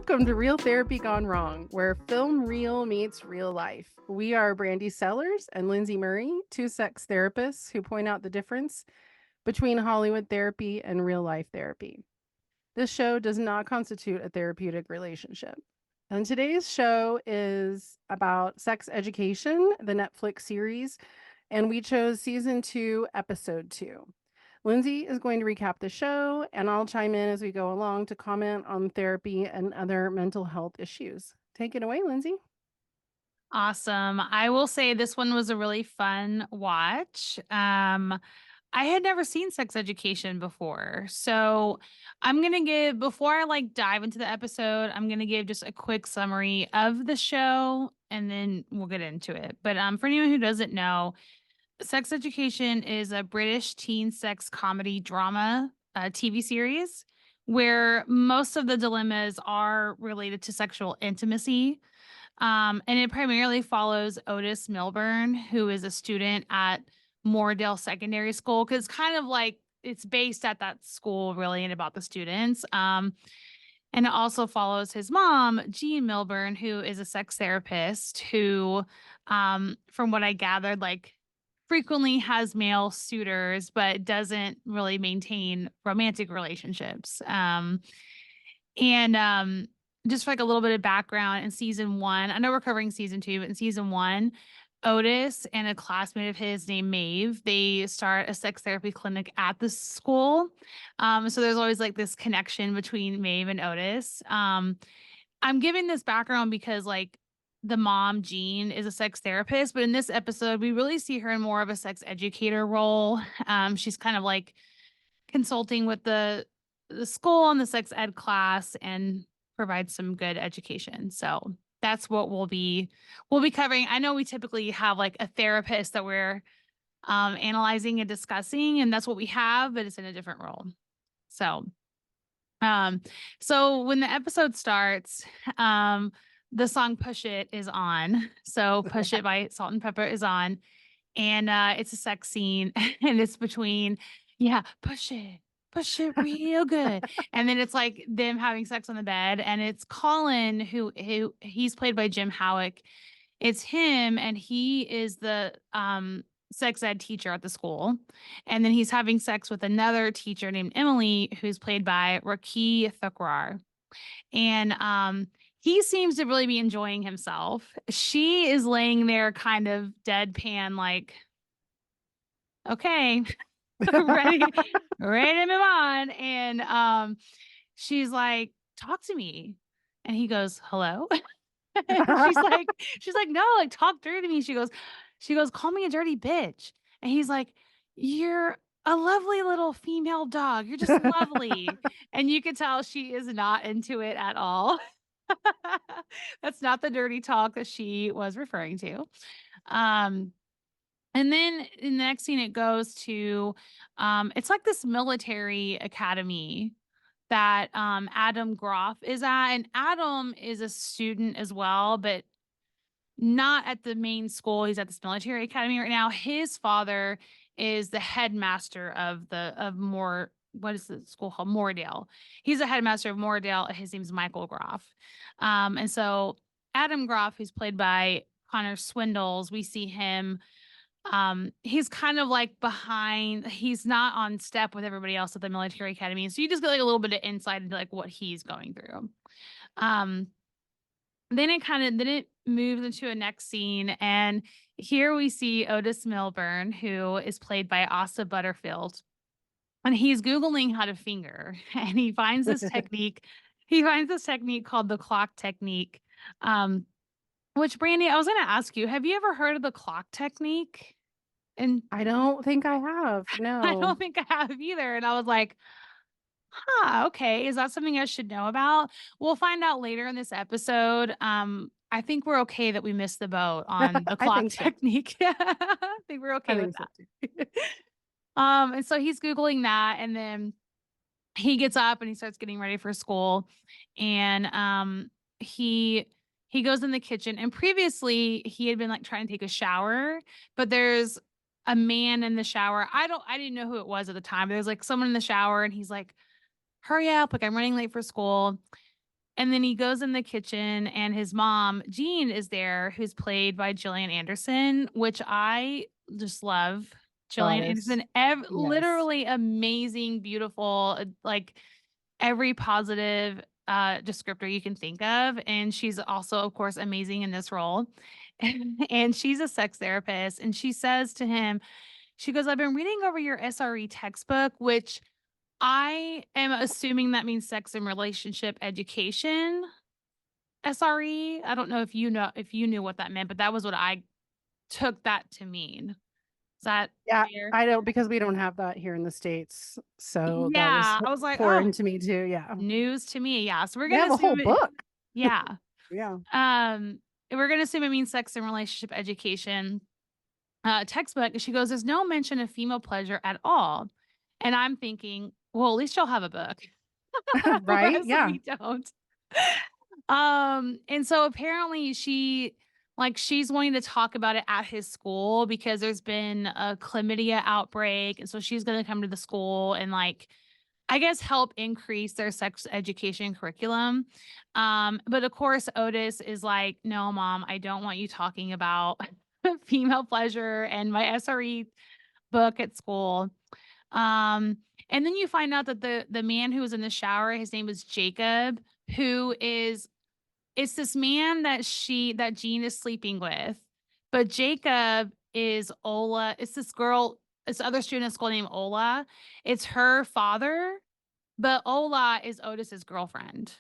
Welcome to Real Therapy Gone Wrong, where film real meets real life. We are Brandy Sellers and Lindsay Murray, two sex therapists who point out the difference between Hollywood therapy and real life therapy. This show does not constitute a therapeutic relationship. And today's show is about sex education, the Netflix series, and we chose season 2, episode 2. Lindsay is going to recap the show, and I'll chime in as we go along to comment on therapy and other mental health issues. Take it away, Lindsay. Awesome. I will say this one was a really fun watch. I had never seen sex education before. So I'm going to give, before I dive into the episode, I'm going to give just a quick summary of the show and then we'll get into it. But for anyone who doesn't know, Sex Education is a British teen sex comedy drama TV series where most of the dilemmas are related to sexual intimacy. And it primarily follows Otis Milburn, who is a student at Moordale Secondary School, because kind of like it's based at that school really and about the students. And it also follows his mom, Jean Milburn, who is a sex therapist who, from what I gathered, frequently has male suitors, but doesn't really maintain romantic relationships. And just for a little bit of background in season one, I know we're covering season two, but in season one, Otis and a classmate of his named Maeve, they start a sex therapy clinic at the school. So there's always this connection between Maeve and Otis. I'm giving this background because the mom, Jean, is a sex therapist, but in this episode, we really see her in more of a sex educator role. She's kind of consulting with the school and the sex ed class and provide some good education. So that's what we'll be covering. I know we typically have a therapist that we're analyzing and discussing, and that's what we have, but it's in a different role. So so when the episode starts, the song Push It is on. So Push It by Salt and Pepper is on. And it's a sex scene and it's between, yeah, push it real good. And then it's them having sex on the bed. And it's Colin, who he's played by Jim Howick. It's him, and he is the sex ed teacher at the school. And then he's having sex with another teacher named Emily, who's played by Raki Thakrar. And he seems to really be enjoying himself. She is laying there kind of deadpan, okay, ready, ready to move on. And she's like, talk to me. And he goes, hello. And she's like, no, talk through to me. She goes, call me a dirty bitch. And he's like, you're a lovely little female dog. You're just lovely. And you can tell she is not into it at all. That's not the dirty talk that she was referring to. Um, and then in the next scene, it goes to, it's like this military academy that Adam Groff is at. And Adam is a student as well, but not at the main school. He's at this military academy right now. His father is the headmaster of more, what is the school called? Moordale. He's the headmaster of Moordale. His name's Michael Groff. And so Adam Groff, who's played by Connor Swindles, we see him. He's kind of behind, he's not on step with everybody else at the military academy. So you just get a little bit of insight into what he's going through. Um, then it moves into a next scene, and here we see Otis Milburn, who is played by Asa Butterfield, and he's Googling how to finger, and he finds this technique. He finds this technique called the clock technique. Which, Brandy, I was going to ask you, have you ever heard of the clock technique? And I don't think I have. I No. don't think I have either. And I was like, huh, okay. Is that something I should know about? We'll find out later in this episode. I think we're okay that we missed the boat on the I clock think so. technique. I think we're I okay with think so that. too. And so he's Googling that, and then he gets up and he starts getting ready for school. And he goes in the kitchen, and previously he had been trying to take a shower, but there's a man in the shower. I didn't know who it was at the time. There's someone in the shower, and he's like, hurry up, I'm running late for school. And then he goes in the kitchen and his mom, Jean, is there, who's played by Gillian Anderson, which I just love. Gillian Goddess. Anderson, Yes. literally amazing, beautiful, like every positive descriptor you can think of. And she's also, of course, amazing in this role. And she's a sex therapist. And she says to him, she goes, I've been reading over your SRE textbook, which I am assuming that means sex and relationship education. SRE. I don't know if you knew what that meant, but that was what I took that to mean. Is that Yeah, fair? I don't because we don't have that here in the States. So that was Yeah. I was like, oh, foreign to me too. Yeah. news to me. Yeah. So we're They gonna have a whole assume it. book. Yeah. Yeah. Um, we're gonna assume it means sex and relationship education. Textbook. She goes, there's no mention of female pleasure at all. And I'm thinking, well, at least you'll have a book. Right? Whereas Yeah. we don't. And so apparently she's wanting to talk about it at his school because there's been a chlamydia outbreak. And so she's gonna come to the school and like I guess help increase their sex education curriculum. But of course, Otis is like, no, mom, I don't want you talking about female pleasure and my SRE book at school. Um, and then you find out that the man who was in the shower, his name is Jacob, who is it's this man that Jean is sleeping with. But Jacob is Ola. It's this girl, this other student at school named Ola. It's her father, but Ola is Otis's girlfriend.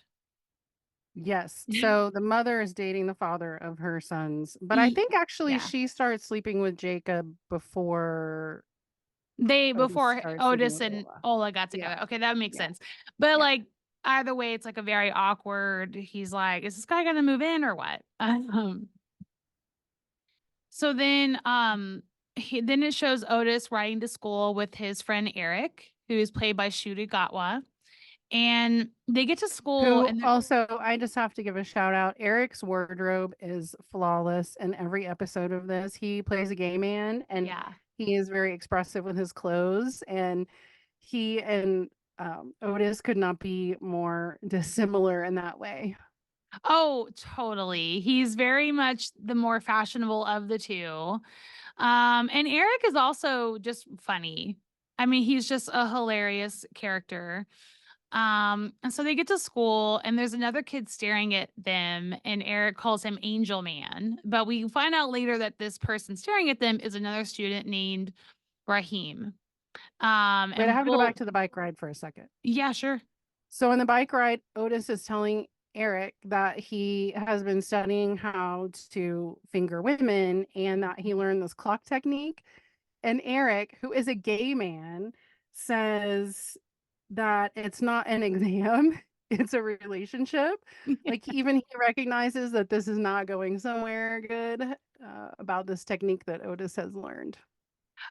Yes. So the mother is dating the father of her sons, but I Ye think actually Yeah. she started sleeping with Jacob before They Otis before started sleeping Otis with and Ola. Ola got Yeah. together. Okay, that makes Yeah. sense. But, Yeah. like, either way, it's, like, a very awkward he's like, "Is this guy gonna move in or what?" So then, then it shows Otis riding to school with his friend Eric, who is played by Shuti Gatwa, and they get to school Who and they're also, I just have to give a shout out. Eric's wardrobe is flawless in every episode of this. He plays a gay man and yeah. he is very expressive with his clothes. And he and Otis could not be more dissimilar in that way. Oh, totally. He's very much the more fashionable of the 2. And Eric is also just funny. I mean, he's just a hilarious character. And so they get to school and there's another kid staring at them and Eric calls him Angel Man. But we find out later that this person staring at them is another student named Raheem. Wait, I And have to go back to the bike ride for a second. yeah, sure. So in the bike ride, Otis is telling Eric that he has been studying how to finger women and that he learned this clock technique. And Eric, who is a gay man, says that it's not an exam, it's a relationship. Like even he recognizes that this is not going somewhere good about this technique that Otis has learned.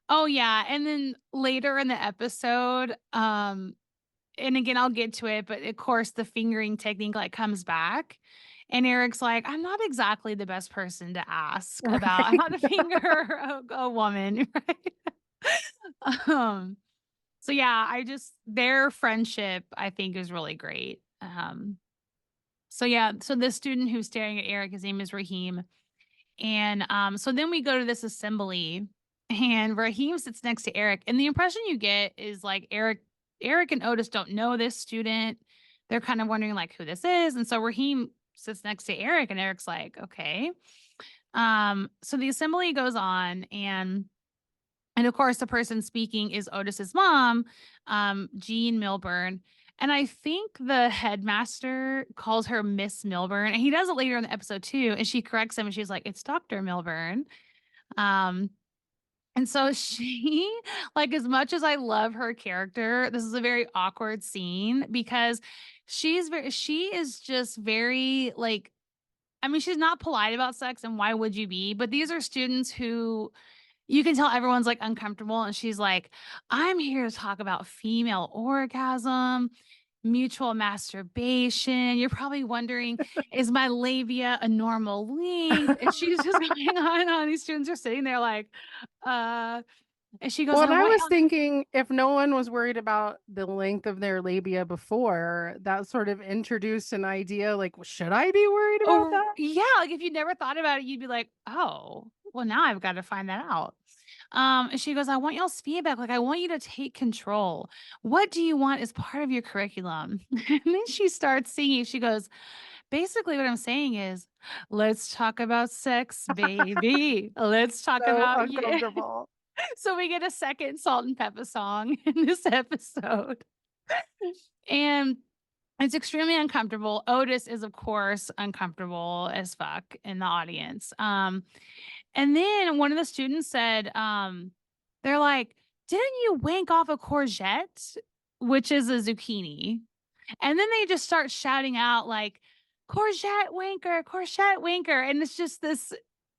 Oh yeah. And then later in the episode, and again, I'll get to it, but of course the fingering technique like comes back. And Eric's like, I'm not exactly the best person to ask about Right. how to finger a woman, right? So yeah, I just their friendship I think is really great. So yeah, so the student who's staring at Eric, his name is Raheem. And so then we go to this assembly and Raheem sits next to Eric. And the impression you get is like Eric and Otis don't know this student. They're kind of wondering like who this is. And so Raheem sits next to Eric and Eric's like, okay. So the assembly goes on and of course the person speaking is Otis's mom, Jean Milburn. And I think the headmaster calls her Miss Milburn, and he does it later in the episode too. And she corrects him, and she's like, "It's Doctor Milburn." Um, and so she, like, as much as I love her character, this is a very awkward scene because she is just very like, I mean, she's not polite about sex, and why would you be? But these are students who you can tell everyone's like uncomfortable, and she's like, "I'm here to talk about female orgasm." Mutual masturbation. You're probably wondering, is my labia a normal length? And she's just going on and on. These students are sitting there like, uh, And she goes, Well, "I and I want was y'all." thinking if no one was worried about the length of their labia before, that sort of introduced an idea like, should I be worried about Oh, that? yeah, like, if you never thought about it, you'd be like, "Oh, well, now I've gotta find that out." And she goes, "I want y'all's feedback, like, I want you to take control. What do you want as part of your curriculum?" And then she starts singing, she goes, "Basically, what I'm saying is, let's talk about sex, baby. Let's talk So about you." uncomfortable. So we get a second Salt and Pepper song in this episode. And it's extremely uncomfortable. Otis is, of course, uncomfortable as fuck in the audience. And then one of the students said, they're like, "Didn't you wank off a courgette?" Which is a zucchini. And then they just start shouting out like, "Courgette wanker, courgette wanker." And it's just this,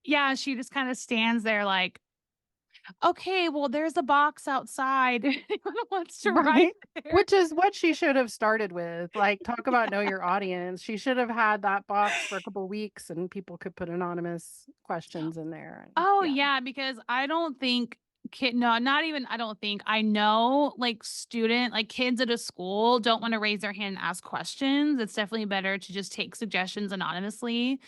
yeah, she just kind of stands there like, "Okay, well, there's a box outside. If anyone wants to write Right? there." Which is what she should have started with. Like, talk about know your audience. She should have had that box for a couple weeks and people could put anonymous questions in there. And Oh, yeah. yeah, because I don't think no, not even I don't think. I know, like, kids at a school don't wanna raise their hand and ask questions. It's definitely better to just take suggestions anonymously.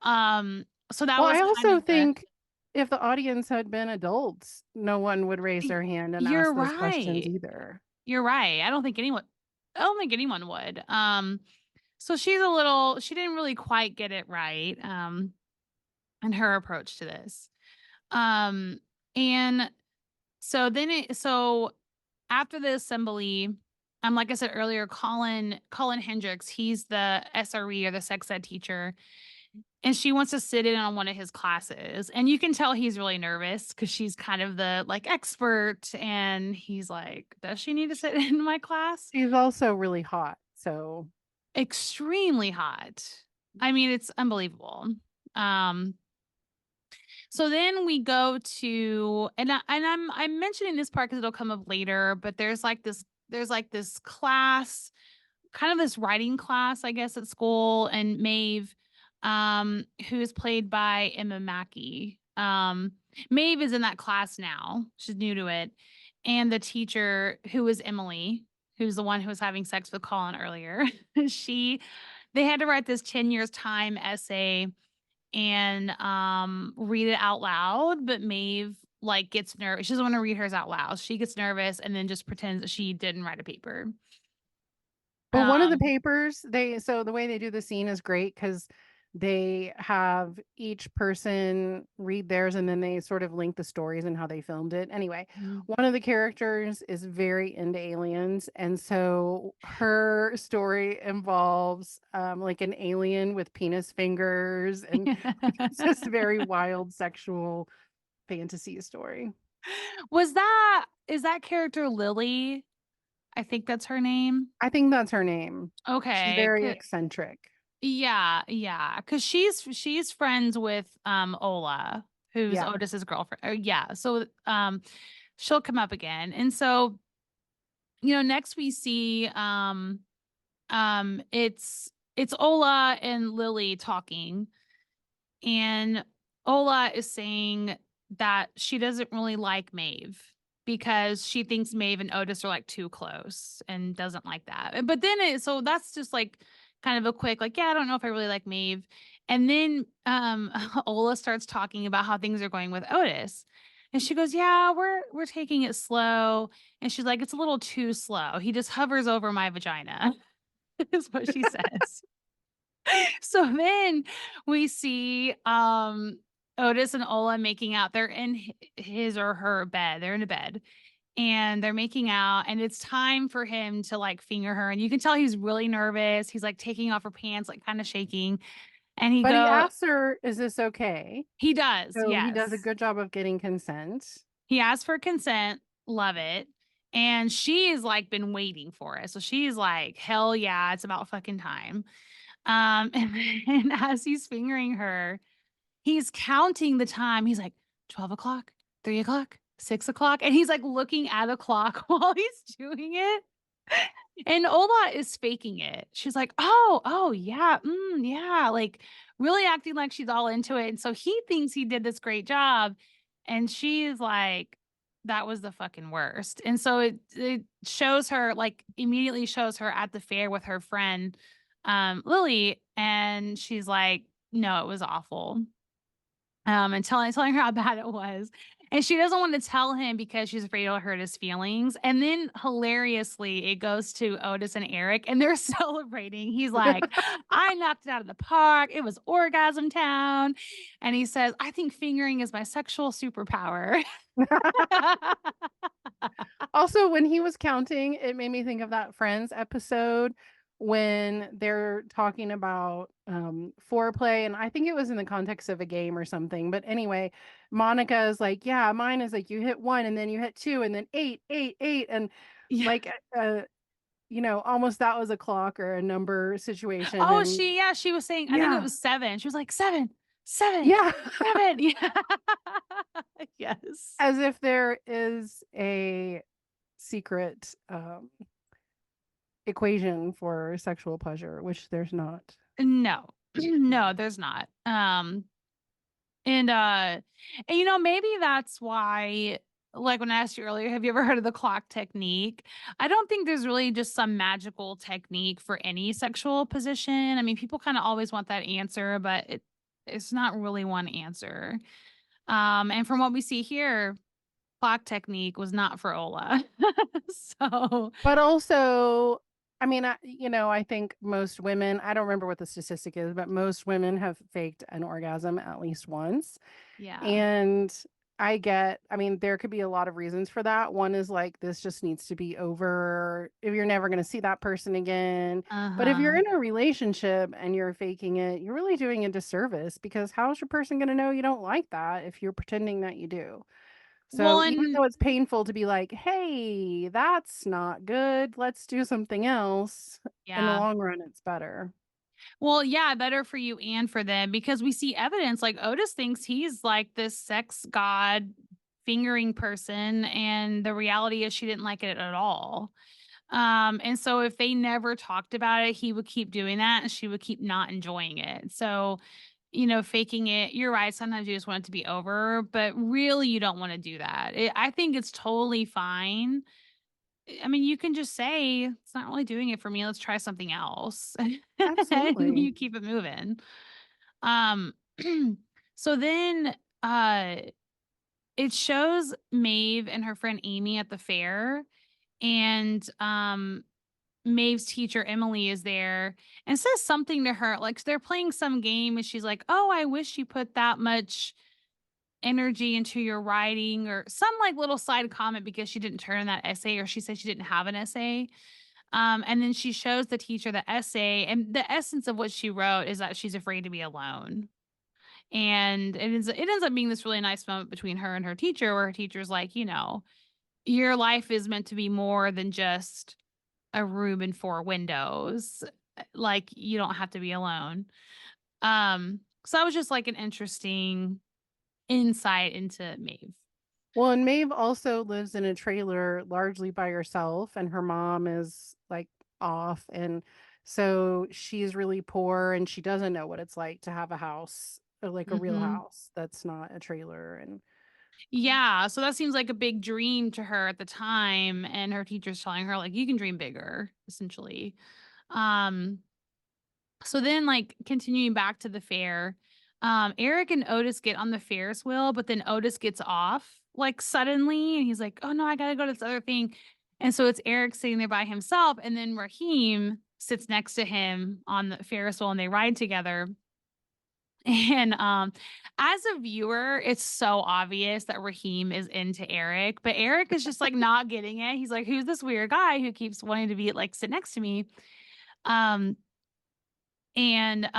So that Well, I was kind also of the think if the audience had been adults, no one would raise y their hand and you're ask those questions right. either. You're right. I don't think anyone would. So she didn't really quite get it right, in her approach to this. Um, and so after the assembly, like I said earlier, Colin Hendricks, he's the SRE or the sex ed teacher, and she wants to sit in on one of his classes. And you can tell he's really nervous because she's kind of the like expert. And he's like, "Does she need to sit in my class?" She's also really hot. So Extremely hot. I mean, it's unbelievable. Um, So then we go to, I'm mentioning this part because it'll come up later, but there's like this class, kind of this writing class, I guess, at school, and Maeve, who is played by Emma Mackey. Maeve is in that class now. She's new to it. And the teacher, who is Emily, who's the one who was having sex with Colin earlier, they had to write this 10 years time essay and read it out loud, but Maeve like gets nervous. She doesn't want to read hers out loud. She gets nervous and then just pretends that she didn't write a paper. but one of the Um papers, so the way they do the scene is great because they have each person read theirs and then they sort of link the stories and how they filmed it. Anyway, Mhm. one of the characters is very into aliens, and so her story involves like an alien with penis fingers, and like, it's just a very wild sexual fantasy story. Is that character Lily? I think that's her name. I think that's her name. She's Okay. very eccentric. Yeah, yeah. Cause she's friends with Ola, who's Yeah. Otis's girlfriend. Yeah. So she'll come up again. And so, next we see it's Ola and Lily talking, and Ola is saying that she doesn't really like Maeve because she thinks Maeve and Otis are like too close and doesn't like that. But then so that's just like kind of a quick like, yeah, I don't know if I really like Maeve. And then Ola starts talking about how things are going with Otis. And she goes, "Yeah, we're taking it slow." And she's like, "It's a little too slow. He just hovers over my vagina." Is what she says. So then we see Otis and Ola making out. They're in his or her bed. They're in a bed and they're making out, and it's time for him to like finger her. And you can tell he's really nervous. He's like taking off her pants, like kind of shaking. And But he asks her, "Is this okay?" he does, So he does a yes. good job of getting consent. He asks for consent, love it. And she is like been waiting for it. So she's like, hell yeah, it's about fucking time. And then as he's fingering her, he's counting the time. He's like, 12 o'clock, 3 o'clock, 6 o'clock. And he's like looking at a clock while he's doing it. And Ola is faking it. She's like, oh, yeah, yeah, like really acting like she's all into it. And so he thinks he did this great job. And she's like, that was the fucking worst. And so it shows her, like, immediately shows her at the fair with her friend, Lily, and she's like, "No, it was awful." And telling her how bad it was. And she doesn't want to tell him because she's afraid it'll hurt his feelings. And then hilariously, it goes to Otis and Eric, and they're celebrating. He's like, I knocked it out of the park. It was orgasm town. And he says, I think fingering is my sexual superpower. Also, when he was counting, it made me think of that Friends episode when they're talking about, foreplay, and I think it was in the context of a game or something, but anyway, Monica is like, "Yeah, mine is like you hit 1 and then you hit 2 and then 8, 8, 8," and Yeah. like, almost that was a clock or a number situation, Oh, and yeah, she was saying, I think it yeah, was 7. She was like, 7, 7, yeah, 7. Yeah. Yes. as if there is a secret, equation for sexual pleasure, which there's not. No. No, there's not. And, maybe that's why, like, when I asked you earlier, have you ever heard of the clock technique? I don't think there's really just some magical technique for any sexual position. I mean, people kinda always want that answer, but it's not really one answer. And from what we see here, clock technique was not for Ola. So, But also, I mean, I think most women, I don't remember what the statistic is, but most women have faked an orgasm at least once. yeah. And I mean, there could be a lot of reasons for that. One is like, this just needs to be over if you're never going to see that person again. But if you're Uh-huh. in a relationship and you're faking it, you're really doing a disservice because how's your person going to know you don't like that if you're pretending that you do? Well, So even and though it's painful to be like, "Hey, that's not good. Let's do something else." In the yeah. long run, it's better. Well, yeah, better for you and for them because we see evidence like Otis thinks he's like this sex god fingering person, and the reality is she didn't like it at all. And so if they never talked about it, he would keep doing that and she would keep not enjoying it. So, faking it, you're right. Sometimes you just want it to be over, but really you don't want to do that. I think it's totally fine. I mean, you can just say, "It's not really doing it for me. Let's try something else." And Absolutely. you keep it moving. Um, so then, uh, it shows Maeve and her friend Amy at the fair, and, Maeve's teacher, Emily, is there and says something to her, like, they're playing some game, and she's like, "Oh, I wish you put that much energy into your writing," or some, like, little side comment because she didn't turn in that essay, or she said she didn't have an essay. And then she shows the teacher the essay, and the essence of what she wrote is that she's afraid to be alone. And it ends up being this really nice moment between her and her teacher, where her teacher's like, your life is meant to be more than just a room and four windows. Like, you don't have to be alone. So that was just like an interesting insight into Maeve. Well, and Maeve also lives in a trailer largely by herself, and her mom is, like, off, and so she's really poor, and she doesn't know what it's like to have a house, like a real Hmm. house that's not a trailer, and Yeah, so that seems like a big dream to her at the time, and her teacher's telling her, like, "You can dream bigger," essentially. Um, so then, like, continuing back to the fair, Eric and Otis get on the Ferris wheel, but then Otis gets off, like, suddenly, and he's like, "Oh, no, I gotta go to this other thing." And so it's Eric sitting there by himself, and then Raheem sits next to him on the Ferris wheel, and they ride together. And, as a viewer, it's so obvious that Raheem is into Eric, but Eric is just, like, not getting it. He's like, "Who's this weird guy who keeps wanting to be, like, sit next to me?" Um, and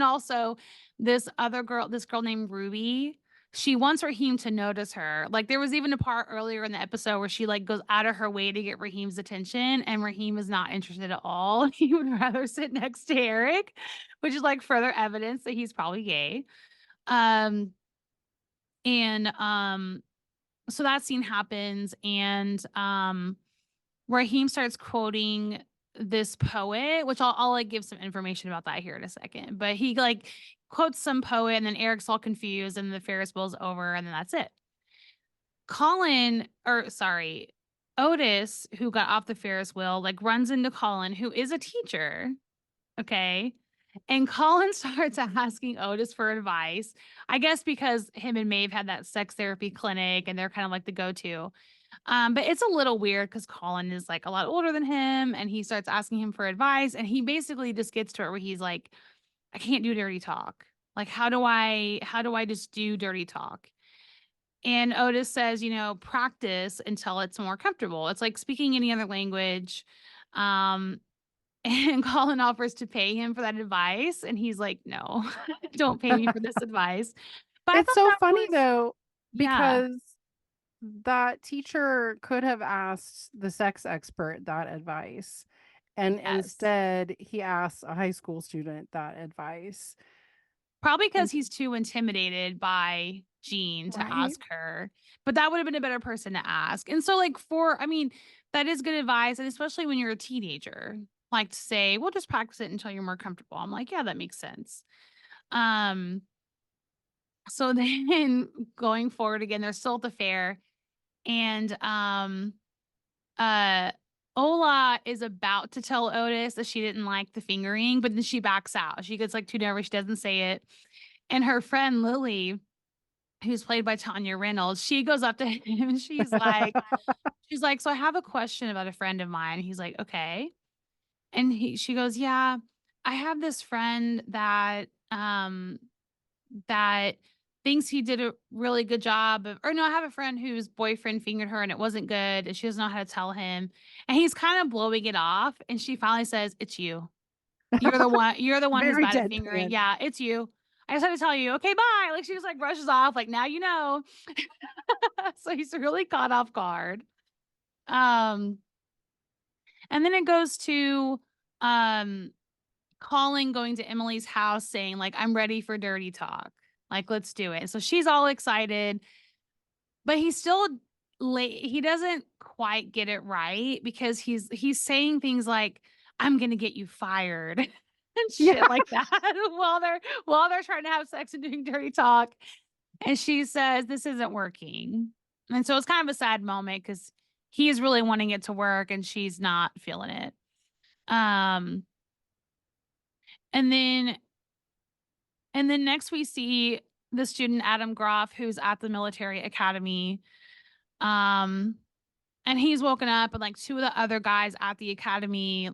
also this girl named Ruby, she wants Raheem to notice her. Like, there was even a part earlier in the episode where she, like, goes out of her way to get Raheem's attention, and Raheem is not interested at all. He would rather sit next to Eric, which is, like, further evidence that he's probably gay. Um, and so that scene happens, and, Raheem starts quoting this poet, which I'll, like, give some information about that here in a second, but he, like, quotes some poet, and then Eric's all confused, and the Ferris wheel's over, and then that's it. Otis, who got off the Ferris wheel, like runs into Colin, who is a teacher. Okay. And Colin starts asking Otis for advice. I guess because him and Maeve had that sex therapy clinic and they're kind of like the go-to. But it's a little weird because Colin is like a lot older than him and he starts asking him for advice. And he basically just gets to it where he's like, I can't do dirty talk. Like, how do I just do dirty talk? And Otis says, practice until it's more comfortable. It's like speaking any other language. Um, and Colin offers to pay him for that advice. And he's like, no, don't pay me for this advice. But I It's thought so that funny was, though, yeah, because that teacher could have asked the sex expert that advice. And yes. instead, he asks a high school student that advice. Probably And because he's too intimidated by Jean to right? ask her. But that would have been a better person to ask. And so, like, that is good advice. And especially when you're a teenager, like to say, well, just practice it until you're more comfortable. I'm like, yeah, that makes sense. Um, so then going forward again, they're still at the fair. And uh Ola is about to tell Otis that she didn't like the fingering, but then she backs out. She gets like too nervous, she doesn't say it. And her friend Lily, who's played by Tanya Reynolds, she goes up to him and she's like, so I have a question about a friend of mine. He's like, okay. And she goes, yeah, I have this friend that thinks he did a really good job of, or no, I have a friend whose boyfriend fingered her and it wasn't good and she doesn't know how to tell him. And he's kind of blowing it off. And she finally says, it's you. You're the one who's Very bad at fingering. deadpan. Yeah, it's you. I just had to tell you, okay, bye. Like she just like rushes off, like now you know. So he's really caught off guard. Um, and then it goes to um Colin going to Emily's house saying, like, I'm ready for dirty talk. Like, let's do it. So she's all excited, but he's still late. He doesn't quite get it right because he's saying things like, I'm gonna get you fired and Yeah. shit like that while they're trying to have sex and doing dirty talk. And she says, this isn't working. And so it's kind of a sad moment because he is really wanting it to work and she's not feeling it. Um, and then And then next we see the student Adam Groff, who's at the military academy. Um, and he's woken up, and like two of the other guys at the academy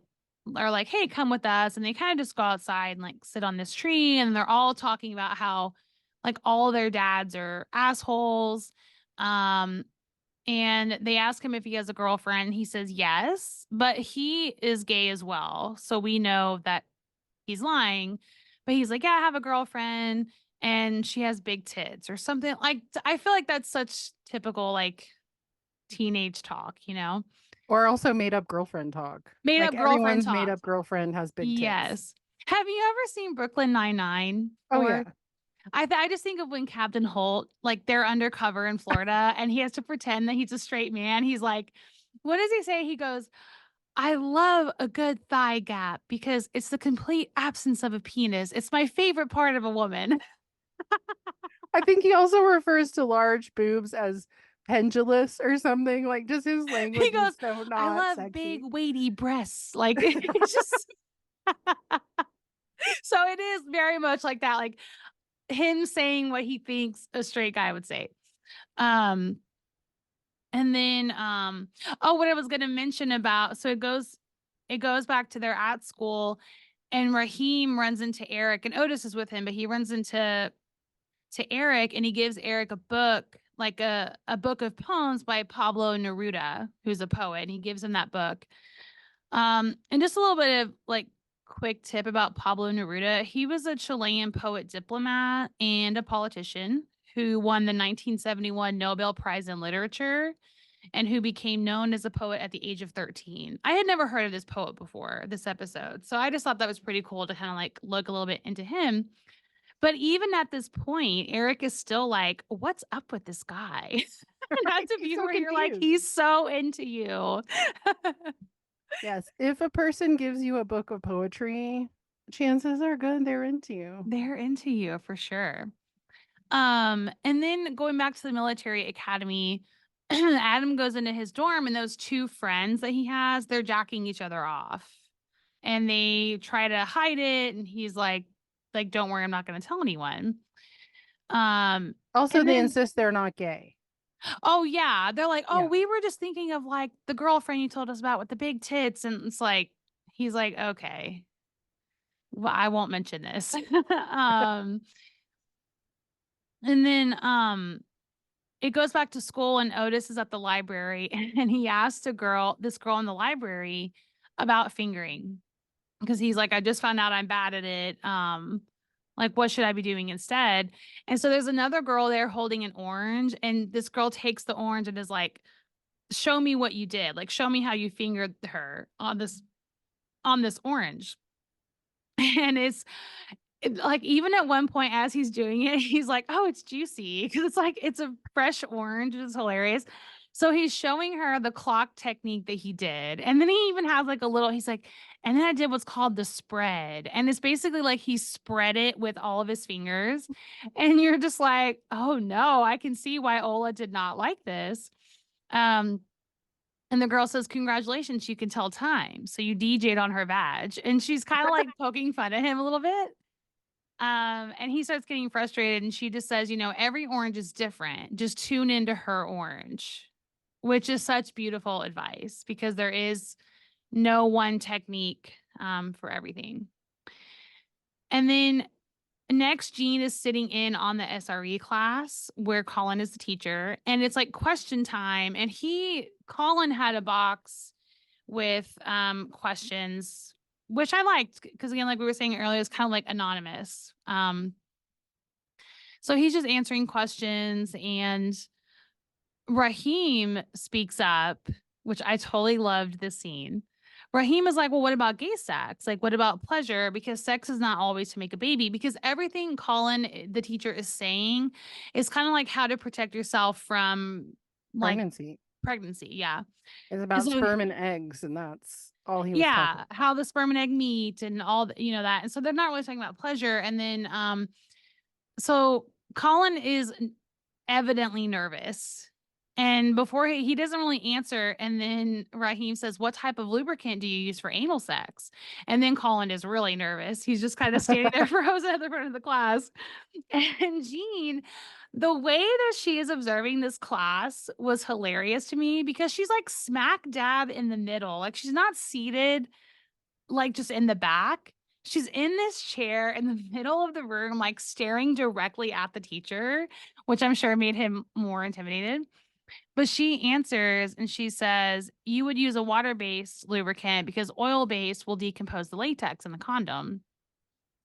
are like, hey, come with us. And they kind of just go outside and like sit on this tree. And they're all talking about how like all their dads are assholes. Um, and they ask him if he has a girlfriend. He says yes, but he is gay as well. So we know that he's lying, but he's like, yeah, I have a girlfriend and she has big tits or something. Like, I feel like that's such typical, like, teenage talk. Or also made up girlfriend talk. Made Like up girlfriend everyone's made talk. up girlfriend has big tits. Yes. Have you ever seen Brooklyn Nine-Nine Oh or yeah. I just think of when Captain Holt, like they're undercover in Florida and he has to pretend that he's a straight man. He's like, what does he say? He goes, I love a good thigh gap because it's the complete absence of a penis. It's my favorite part of a woman. I think he also refers to large boobs as pendulous or something. Like just his He language goes, is so I not love big, sexy. weighty breasts. Like, it's just, so it is very much like that, like him saying what he thinks a straight guy would say. Um, and then, oh, what I was going to mention about, so it goes back to they're at school and Raheem runs into Eric and Otis is with him, but he runs to Eric and he gives Eric a book, like a book of poems by Pablo Neruda, who's a poet, and he gives him that book. And just a little bit of like quick tip about Pablo Neruda. He was a Chilean poet diplomat and a politician who won the 1971 Nobel Prize in Literature and who became known as a poet at the age of 13. I had never heard of this poet before this episode. So I just thought that was pretty cool to kind of like look a little bit into him. But even at this point, Eric is still like, what's up with this guy? Not to He's be so where you're like, confused. he's so into you. Yes. If a person gives you a book of poetry, chances are good they're into you. They're into you for sure. And then going back to the military academy, Adam goes into his dorm, and those 2 friends that he has, they're jacking each other off. And they try to hide it, and he's like, "Don't worry, I'm not gonna tell anyone." Also, And they then insist they're not gay. oh, yeah, they're like, "Oh, Yeah. we were just thinking of, like, the girlfriend you told us about with the big tits," and it's like he's like, "Okay, well, I won't mention this." Um, and then, it goes back to school, and Otis is at the library, and he asked this girl in the library about fingering. Because he's like, "I just found out I'm bad at it, like, what should I be doing instead?" And so there's another girl there holding an orange, and this girl takes the orange and is like, "Show me what you did, like, show me how you fingered her on this orange." And like, even at one point as he's doing it, he's like, "Oh, it's juicy," because it's like it's a fresh orange, it's hilarious. So he's showing her the clock technique that he did, and then he even has, like, he's like, "And then I did what's called the spread," and it's basically like he spread it with all of his fingers, and you're just like, "Oh, no, I can see why Ola did not like this." Um, and the girl says, "Congratulations, you can tell time, so you DJ'd on her vag," and she's kinda, like, poking fun at him a little bit. And he starts getting frustrated, and she just says, "Every orange is different. Just tune into her orange," which is such beautiful advice because there is no one technique for everything. And then next, Jean is sitting in on the SRE class where Colin is the teacher, and it's like question time. And Colin had a box with questions, which I liked because, again, like we were saying earlier, it's kind of like anonymous. So he's just answering questions, and Raheem speaks up, which I totally loved this scene. Raheem is like, "Well, what about gay sex? Like, what about pleasure? Because sex is not always to make a baby." Because everything Colin, the teacher, is saying is kind of like how to protect yourself from like Pregnancy pregnancy. Yeah. is And about so, sperm and eggs, and that's all he was talking yeah, about. how the sperm and egg meet and all that. And so they're not really talking about pleasure. And then, so Colin is evidently nervous. And before he doesn't really answer. And then Raheem says, "What type of lubricant do you use for anal sex?" And then Colin is really nervous. He's just kind of standing there frozen at the front of the class. And Jean, the way that she is observing this class was hilarious to me because she's like smack dab in the middle. Like she's not seated like, just in the back. She's in this chair in the middle of the room, like, staring directly at the teacher, which I'm sure made him more intimidated. But she answers and she says, "You would use a water-based lubricant because oil-based will decompose the latex in the condom."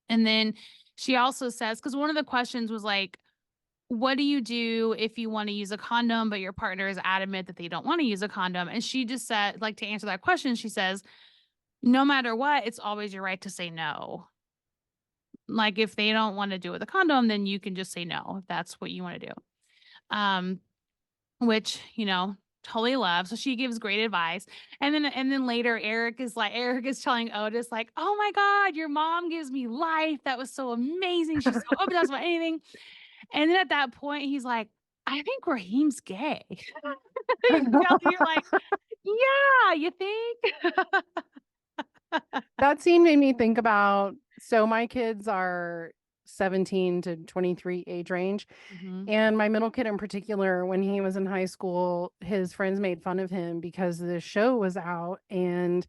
And then she also says, because one of the questions was like, "What do you do if you wanna use a condom, but your partner is adamant that they don't wanna use a condom?" And she just said, like, to answer that question, she says, "No matter what, it's always your right to say no." Like, if they don't wanna do it with a condom, then you can just say no, if that's what you wanna do. Um, which, totally love. So she gives great advice. And then later, Eric is telling Otis, like, "Oh my God, your mom gives me life. That was so amazing. She's so open to us about anything." And then at that point, he's like, "I think Raheem's gay." You're like, "Yeah, you think?" That scene made me think about, so my kids are 17 to 23 age range. Mhm. And my middle kid in particular, when he was in high school, his friends made fun of him because the show was out, and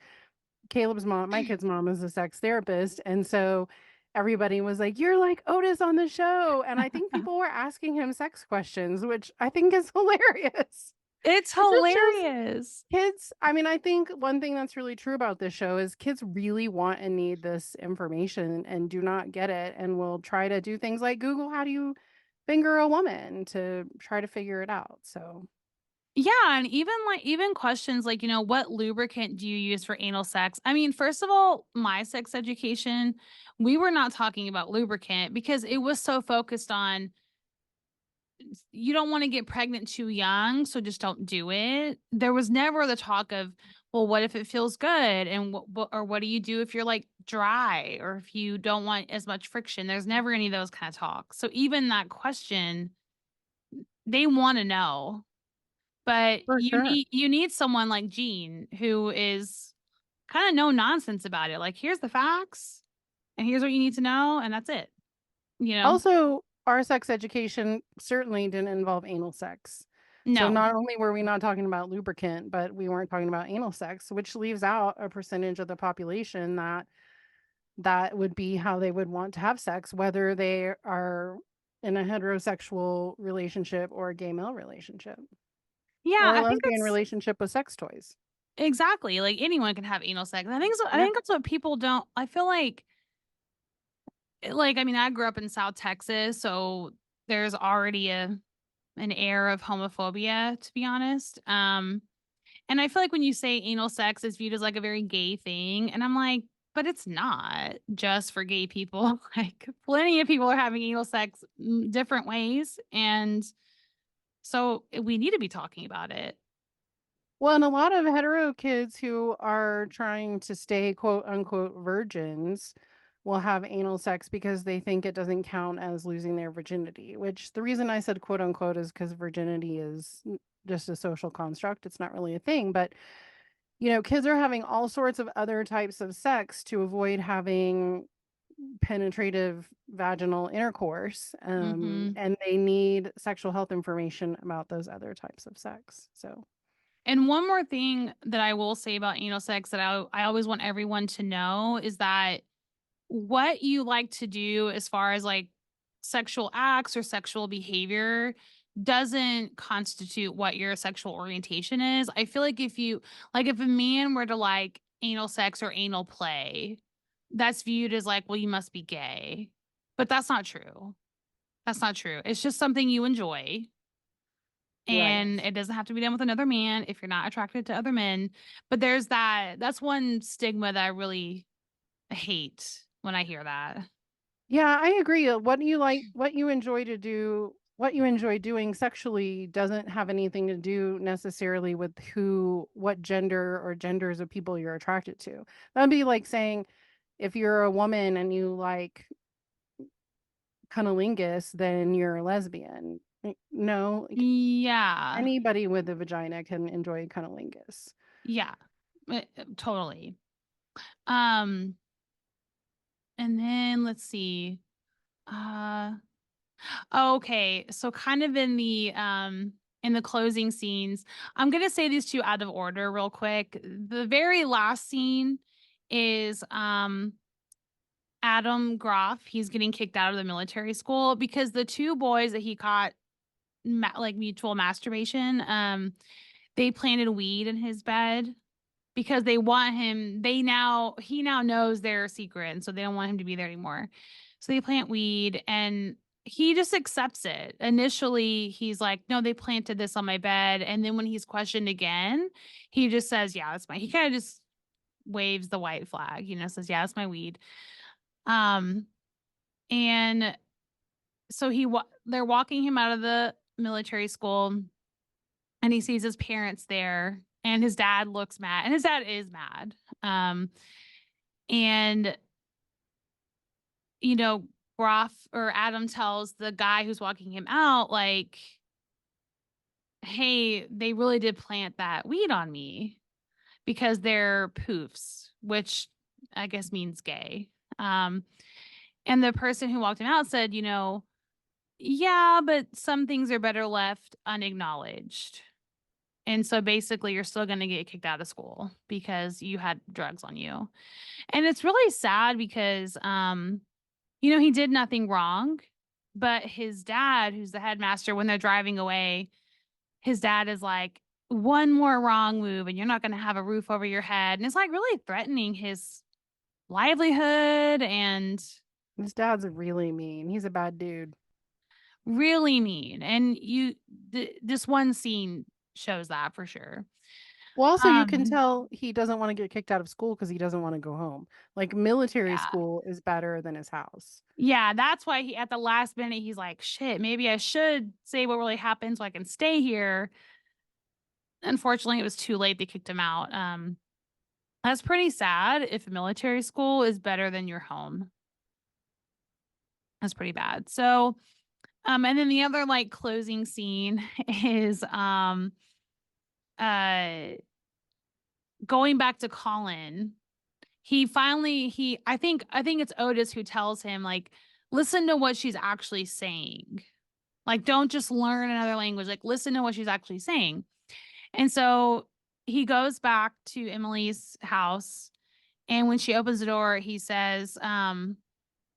Caleb's mom, my kid's mom, is a sex therapist. And so everybody was like, "You're like Otis on the show." And I think people were asking him sex questions, which I think is hilarious. It's 'Cause it shows hilarious. kids, I mean, I think one thing that's really true about this show is kids really want and need this information and do not get it, and will try to do things like Google how do you finger a woman to try to figure it out. So Yeah, and even questions like, "What lubricant do you use for anal sex?" I mean, first of all, my sex education, we were not talking about lubricant because it was so focused on you don't wanna get pregnant too young, so just don't do it. There was never the talk of, "Well, what if it feels good? And what do you do if you're, like, dry or if you don't want as much friction?" There's never any of those kinda talks. So even that question, they wanna know. But For sure. you need someone like Gene who is kinda no nonsense about it. Like, here's the facts, and here's what you need to know, and that's it, you know? Also, our sex education certainly didn't involve anal sex. So No. not only were we not talking about lubricant, but we weren't talking about anal sex, which leaves out a percentage of the population that would be how they would want to have sex, whether they are in a heterosexual relationship or a gay male relationship Yeah, or a I think lesbian that's relationship with sex toys. exactly, like, anyone can have anal sex, and I Yeah. think that's what people don't I feel like like, I mean, I grew up in South Texas, so there's already an air of homophobia, to be honest, and I feel like when you say anal sex is viewed as, like, a very gay thing, and I'm like, "But it's not just for gay people." Like, plenty of people are having anal sex, different ways, and so, we need to be talking about it. Well, and a lot of hetero kids who are trying to stay quote unquote virgins will have anal sex because they think it doesn't count as losing their virginity, which the reason I said quote unquote is because virginity is just a social construct. It's not really a thing. But, kids are having all sorts of other types of sex to avoid having penetrative vaginal intercourse. Mhm. And they need sexual health information about those other types of sex. So, And one more thing that I will say about anal sex that I always want everyone to know is that what you like to do as far as, like, sexual acts or sexual behavior doesn't constitute what your sexual orientation is. I feel like if a man were to like anal sex or anal play, that's viewed as like, "Well, you must be gay." But that's not true. That's not true. It's just something you enjoy, right. and it doesn't have to be done with another man if you're not attracted to other men. But that's one stigma that I really hate when I hear that. Yeah, I agree. What you enjoy doing sexually doesn't have anything to do necessarily with what gender or genders of people you're attracted to. That'd be like saying if you're a woman and you like cunnilingus, then you're a lesbian. No, like, Yeah. anybody with a vagina can enjoy cunnilingus. Yeah. Totally. Um, and then let's see. Uh, okay. So kind of in the closing scenes, I'm gonna say these two out of order real quick. The very last scene is Adam Groff. He's getting kicked out of the military school because the two boys that he caught like mutual masturbation, they planted weed in his bed because they want him he now knows their secret, and so they don't want him to be there anymore. So they plant weed and he just accepts it. Initially, he's like, "No, they planted this on my bed." And then when he's questioned again, he just says, "Yeah, that's my." He kind of just waves the white flag, says, "Yeah, that's my weed." Um and so they're walking him out of the military school and he sees his parents there and his dad looks mad and his dad is mad. Um and you know, Groff or Adam tells the guy who's walking him out, like, "Hey, they really did plant that weed on me because they're poofs," which I guess means gay. Um, and the person who walked him out said, "Yeah, but some things are better left unacknowledged." And so basically, you're still going to get kicked out of school because you had drugs on you. And it's really sad because he did nothing wrong, but his dad, who's the headmaster, when they're driving away, his dad is like, "One more wrong move and you're not going to have a roof over your head." And it's like really threatening his livelihood and His dad's really mean. He's a bad dude. really mean. And this one scene shows that for sure. Well, also, you can Um, tell he doesn't wanna get kicked out of school because he doesn't wanna go home. Like, military yeah. school is better than his house. Yeah, that's why at the last minute, he's like, "Shit, maybe I should say what really happened so I can stay here." Unfortunately, it was too late. They kicked him out. That's pretty sad if military school is better than your home. That's pretty bad. So, and then the other like closing scene is uh going back to Colin, I think it's Otis who tells him, like, listen to what she's actually saying. Like, don't just learn another language, like, listen to what she's actually saying. And so he goes back to Emily's house, and when she opens the door, he says,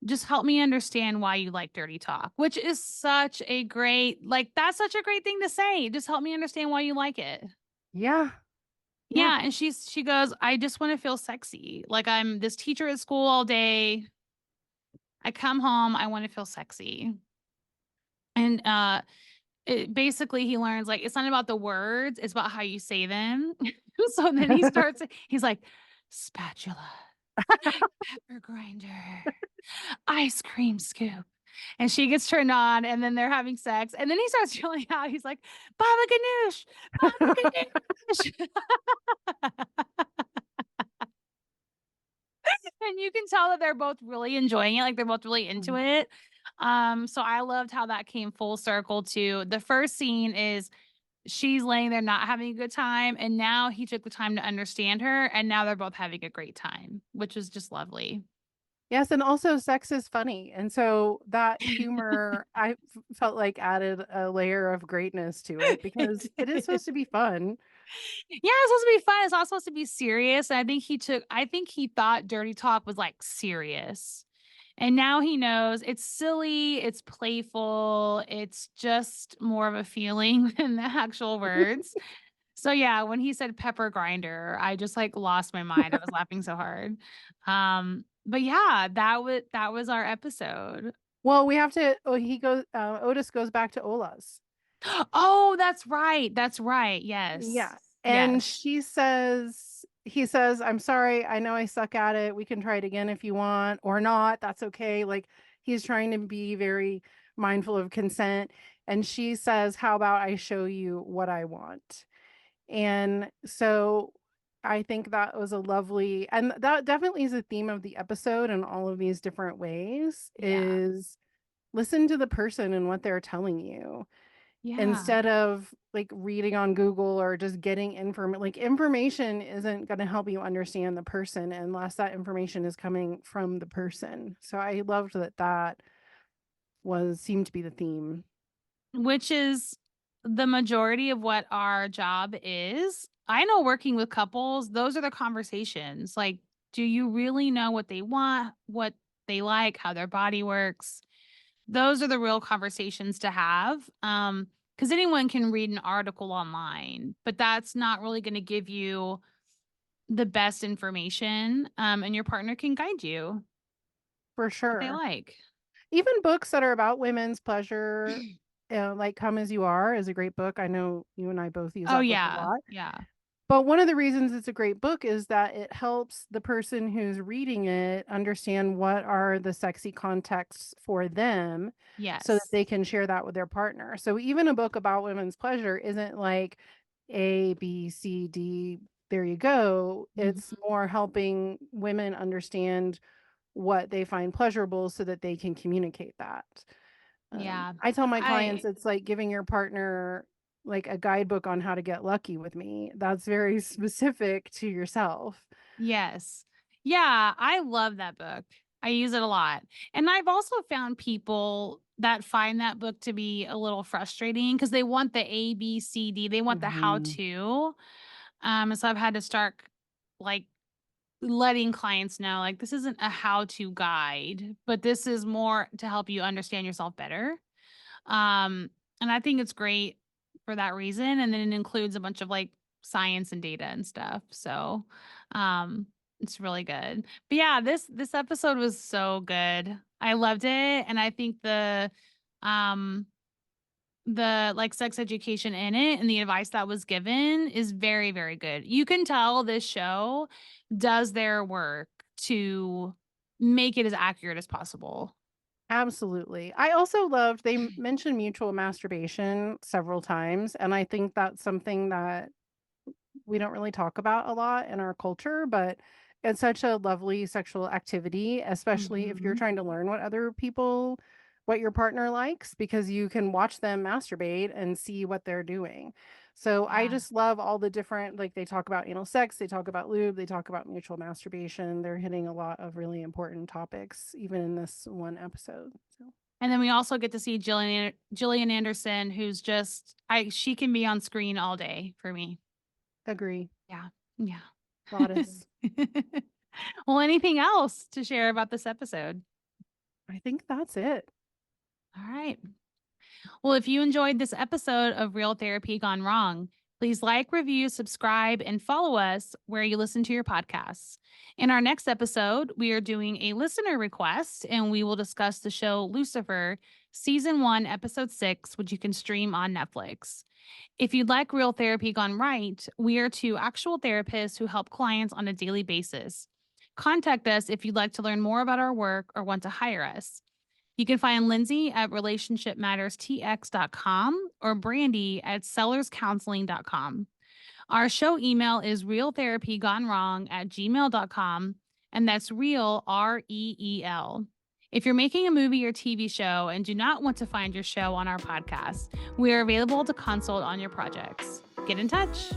just help me understand why you like dirty talk, which is such a great, like, that's such a great thing to say. Just help me understand why you like it. Yeah. Yeah. Yeah, and she goes, "I just wanna feel sexy. Like, I'm this teacher at school all day. I come home, I wanna feel sexy." And, basically, he learns, like, it's not about the words, it's about how you say them. So then he's like, "Spatula, pepper grinder, ice cream scoop." And she gets turned on, and then they're having sex, and then he starts yelling out, he's like, "Baba ganoush, baba ganoush." And you can tell that they're both really enjoying it, like, they're both really into Mhm. it. So I loved how that came full circle too. The first scene is she's laying there not having a good time, and now he took the time to understand her, and now they're both having a great time, which is just lovely. Yes, and also sex is funny, and so that humor, felt like added a layer of greatness to it because it is supposed to be fun. Yeah, it's supposed to be fun, it's not supposed to be serious, and I think he thought dirty talk was, like, serious. And now he knows it's silly, it's playful, it's just more of a feeling than the actual words. So, yeah, when he said pepper grinder, I just, like, lost my mind, I was laughing so hard. But yeah, that was our episode. Well, we have to he goes Otis goes back to Ola's. Oh, that's right, Yeah, yes. and Yes. he says, "I'm sorry, I know I suck at it, we can try it again if you want, or not, that's okay," like, he's trying to be very mindful of consent, and she says, "How about I show you what I want?" And so, I think that was a lovely and that definitely is a theme of the episode in all of these different ways, Yeah. is listen to the person and what they're telling you. Yeah. Instead of, like, reading on Google or just getting information isn't gonna help you understand the person unless that information is coming from the person. So I loved that that was seemed to be the theme. Which is the majority of what our job is. I know working with couples, those are the conversations. Like, do you really know what they want, what they like, how their body works? Those are the real conversations to have. Because anyone can read an article online, but that's not really going to give you the best information. And your partner can guide you For what they sure. like. Even books that are about women's pleasure, like Come As You Are is a great book. I know you and I both use Oh, that book a yeah. lot. Yeah. But one of the reasons it's a great book is that it helps the person who's reading it understand what are the sexy contexts for them so that Yes. they can share that with their partner. So even a book about women's pleasure isn't like A, B, C, D, there you go. It's Mhm. more helping women understand what they find pleasurable so that they can communicate that. Yeah. I tell my clients I it's like giving your partner like a guidebook on how to get lucky with me. That's very specific to yourself. Yes. Yeah, I love that book. I use it a lot. And I've also found people that find that book to be a little frustrating because they want the A, B, C, D, they want the how Mhm. to. So I've had to start like letting clients know like this isn't a how to guide, but this is more to help you understand yourself better. Um, and I think it's great for that reason, and then it includes a bunch of, like, science and data and stuff, so, um, it's really good. But yeah, this episode was so good. I loved it, and I think um, like, sex education in it and the advice that was given is very, very good. You can tell this show does their work to make it as accurate as possible. Absolutely. I also loved they mentioned mutual masturbation several times, and I think that's something that we don't really talk about a lot in our culture, but it's such a lovely sexual activity, especially if you're Mhm. trying to learn what your partner likes, because you can watch them masturbate and see what they're doing. So I Yeah. just love all the different, like they talk about anal sex, they talk about lube, they talk about mutual masturbation. They're hitting a lot of really important topics, even in this one episode. So And then we also get to see Gillian Anderson, who's just she can be on screen all day for me. agree. Yeah. Yeah. Goddess. Well, anything else to share about this episode? I think that's it. All right. Well, if you enjoyed this episode of Real Therapy Gone Wrong, please like, review, subscribe, and follow us where you listen to your podcasts. In our next episode, we are doing a listener request and we will discuss the show Lucifer, Season 1, Episode 6, which you can stream on Netflix. If you'd like Real Therapy Gone Right, we are two actual therapists who help clients on a daily basis. Contact us if you'd like to learn more about our work or want to hire us. You can find Lindsay at relationshipmatterstx.com or Brandy at sellerscounseling.com. Our show email is realtherapygonewrong@gmail.com, and that's real, REEL. If you're making a movie or TV show and do not want to find your show on our podcast, we are available to consult on your projects. Get in touch.